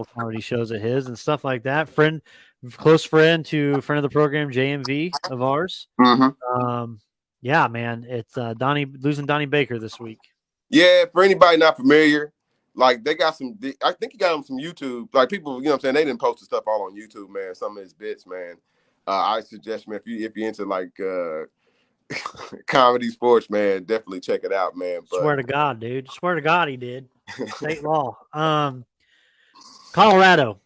comedy shows of his and stuff like that. Close friend of the program, JMV of ours. Yeah, man, it's losing Donnie Baker this week. Yeah, for anybody not familiar, like they got some. I think he got them some YouTube. Like people, you know what I'm saying, they didn't post the stuff all on YouTube, man. Some of his bits, man. I suggest, man, if you're into like comedy sports, man, definitely check it out, man. But swear to God, dude. Swear to God, he did. State law. Colorado.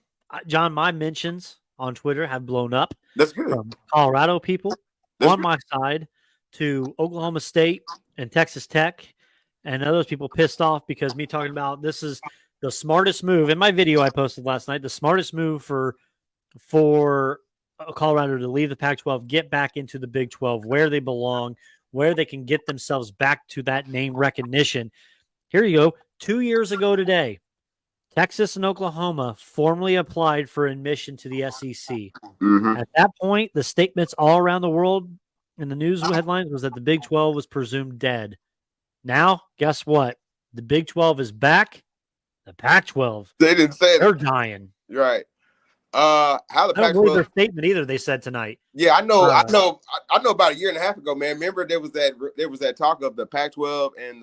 John, my mentions on Twitter have blown up. That's good. From Colorado people on my side to Oklahoma State and Texas Tech, and those people pissed off because me talking about this is the smartest move in my video I posted last night. The smartest move for Colorado to leave the Pac-12, get back into the Big 12, where they belong, where they can get themselves back to that name recognition. Here you go. 2 years ago today, Texas and Oklahoma formally applied for admission to the SEC. At that point, the statements all around the world in the news headlines was that the Big 12 was presumed dead. Now, guess what? The Big 12 is back. The Pac-12. They didn't say they're dying. Right. How the I don't believe their statement either. They said tonight. Yeah, I know. I know about a year and a half ago, man. Remember there was that talk of the Pac-12 and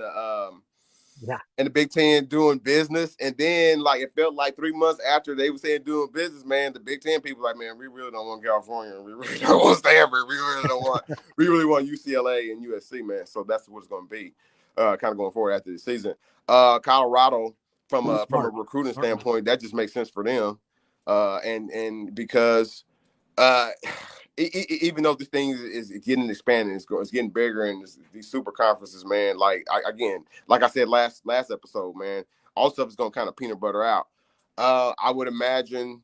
the Big Ten doing business, and then like it felt like 3 months after they were saying doing business, man, the Big Ten people like, man, we really don't want California, we really don't want Stanford, we really don't want, we really want UCLA and USC, man. So that's what it's going to be, kind of going forward after the season. Colorado, from a recruiting standpoint, that just makes sense for them. And because even though this thing is getting expanded, it's getting bigger, and these super conferences, man, like I said last episode, man, all stuff is gonna kind of peanut butter out. I would imagine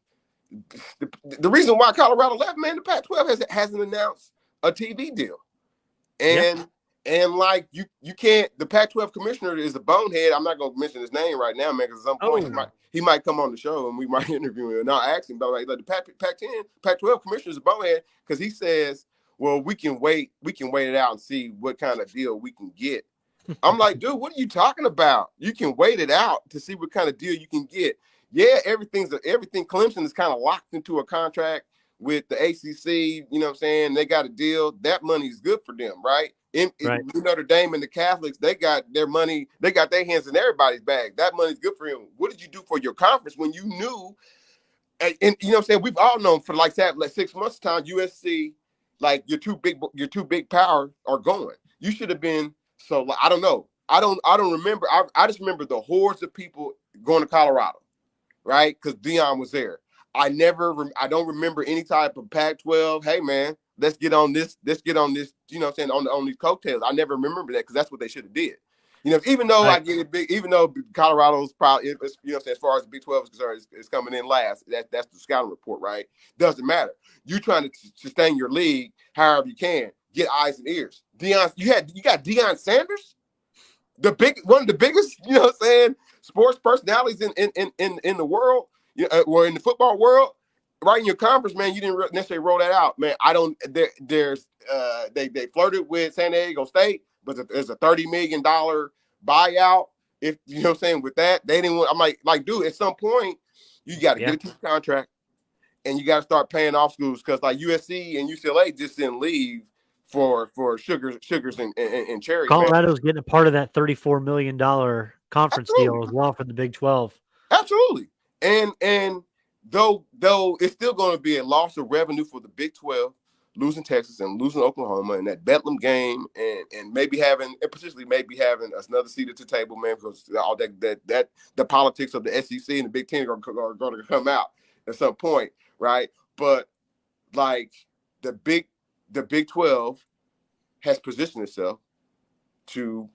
the reason why Colorado left, man, the Pac-12 hasn't announced a TV deal, and like you can't. The Pac-12 commissioner is a bonehead. I'm not gonna mention his name right now, man, because at some point he might come on the show and we might interview him. And I'll ask him about like the Pac-12 commissioner is a bonehead because he says, "Well, we can wait it out and see what kind of deal we can get." I'm like, dude, what are you talking about? You can wait it out to see what kind of deal you can get. Yeah, everything. Clemson is kind of locked into a contract with the ACC. You know what I'm saying? They got a deal. That money is good for them, right? In Notre Dame and the Catholics, they got their money. They got their hands in everybody's bag. That money's good for him. What did you do for your conference when you knew? And you know what I'm saying? We've all known for like 6 months time, USC, like your two big power are going. You should have been. So like, I don't know. I don't remember. I just remember the hordes of people going to Colorado, right? Because Deion was there. I don't remember any type of Pac-12. Hey man, let's get on this. You know what I'm saying, on these coattails. I never remember that because that's what they should have did. You know, even though I get it big, even though Colorado's probably, you know, as far as the Big 12 is concerned, is coming in last. That's the scouting report, right? Doesn't matter. You trying to sustain your league however you can. Get eyes and ears. Deion, you got Deion Sanders, one of the biggest, you know what I'm saying, sports personalities in the world, or in the football world, right in your conference, man. You didn't necessarily roll that out, man. They flirted with San Diego State, but there's a $30 million buyout. If you know what I'm saying, with that, they didn't want. I'm like, dude, at some point, you got to get a team contract, and you got to start paying off schools because like USC and UCLA just didn't leave for sugars and cherries. Colorado's getting a part of that $34 million conference deal as well for the Big 12. Absolutely, and though it's still going to be a loss of revenue for the Big 12. Losing Texas and losing Oklahoma in that Bedlam game, and potentially having another seat at the table, man, because all that the politics of the SEC and the Big Ten are going to come out at some point, right? But like the Big 12 has positioned itself to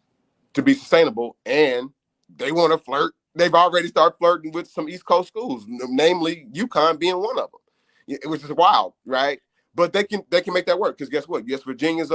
be sustainable, and they want to flirt. They've already started flirting with some East Coast schools, namely UConn being one of them, which is wild, right? But they can make that work because guess what? Yes, Virginia's over.